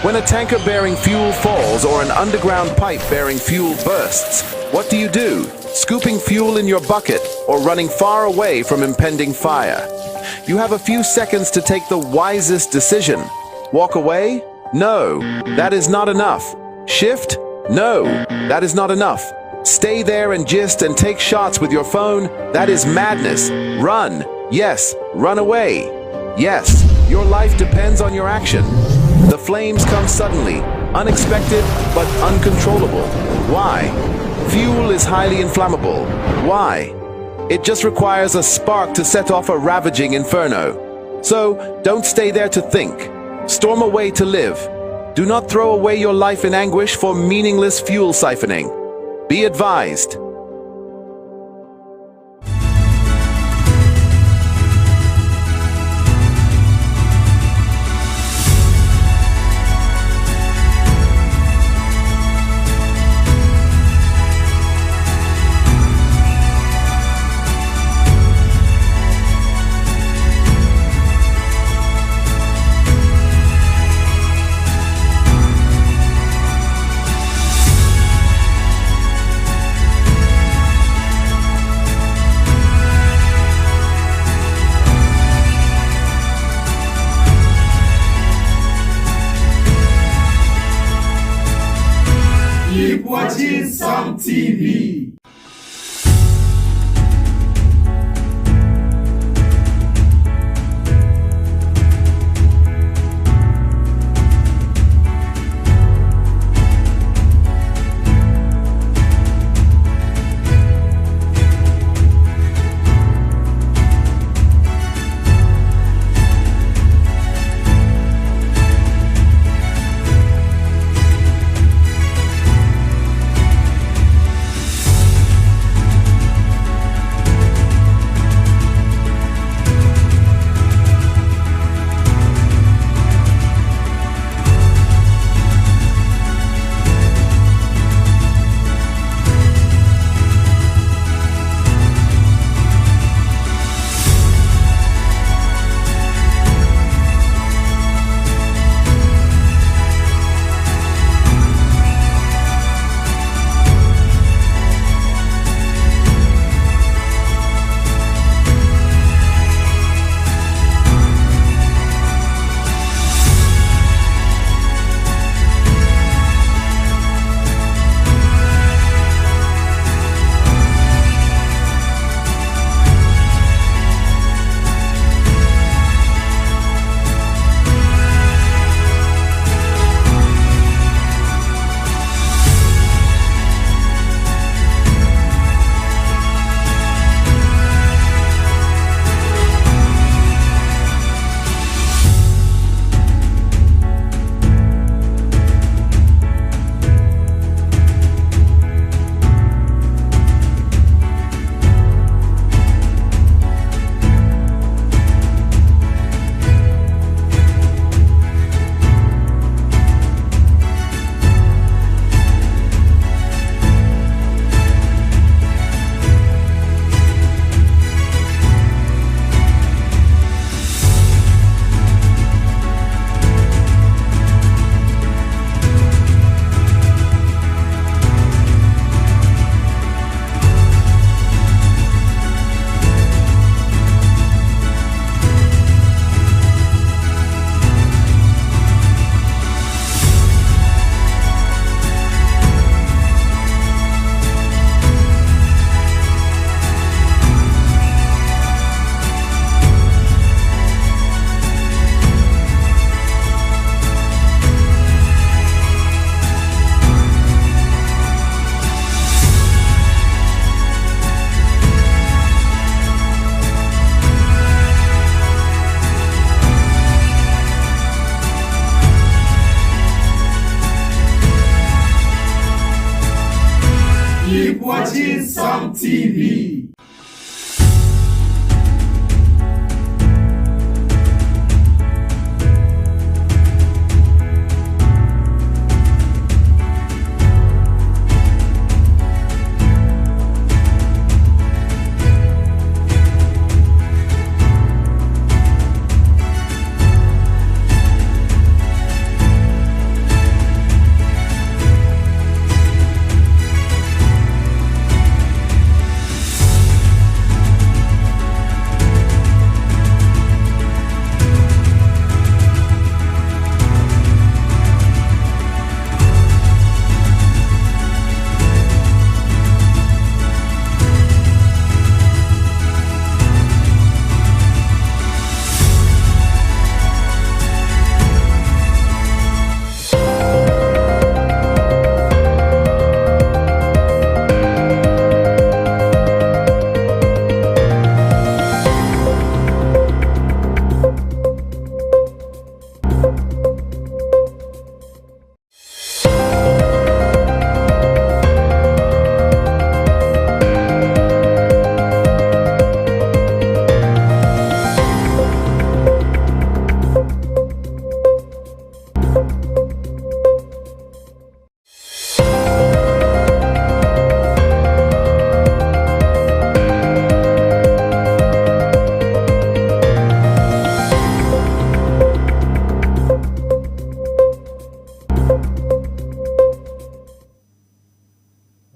When a tanker bearing fuel falls or an underground pipe bearing fuel bursts, what do you do? Scooping fuel in your bucket or running far away from impending fire? You have a few seconds to take the wisest decision. Walk away? No, that is not enough. Shift? No, that is not enough. Stay there and gist and take shots with your phone? That is madness. Run. Yes, run away. Yes, your life depends on your action. The flames come suddenly, unexpected but uncontrollable. Why? Fuel is highly inflammable. Why? It just requires a spark to set off a ravaging inferno. So, don't stay there to think. Storm away to live. Do not throw away your life in anguish for meaningless fuel siphoning. Be advised. Keep watching Some TV. Keep watching Some TV.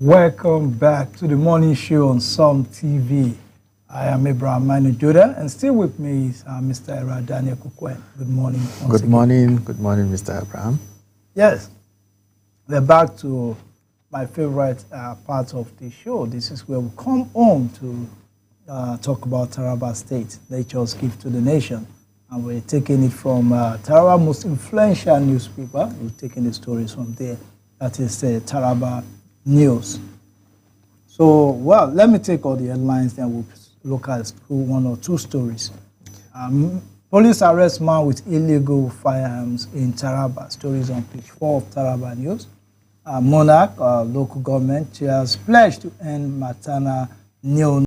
Welcome back to the morning show on Some TV. I am Abraham Manu Judah, and still with me is Mr. Era Daniel Kukwen. Good morning. Good morning, Mr. Abraham. Yes, we're back to my favorite part of the show. This is where we come home to talk about Taraba State, nature's gift to the nation. And we're taking it from Taraba most influential newspaper. We're taking the stories from there. That is Taraba News. So, well, let me take all the headlines, then we'll look at one or two stories. Police arrest man with illegal firearms in Taraba. Stories on page 4 of Taraba News. Monarch, local government, has pledged to end maternal neo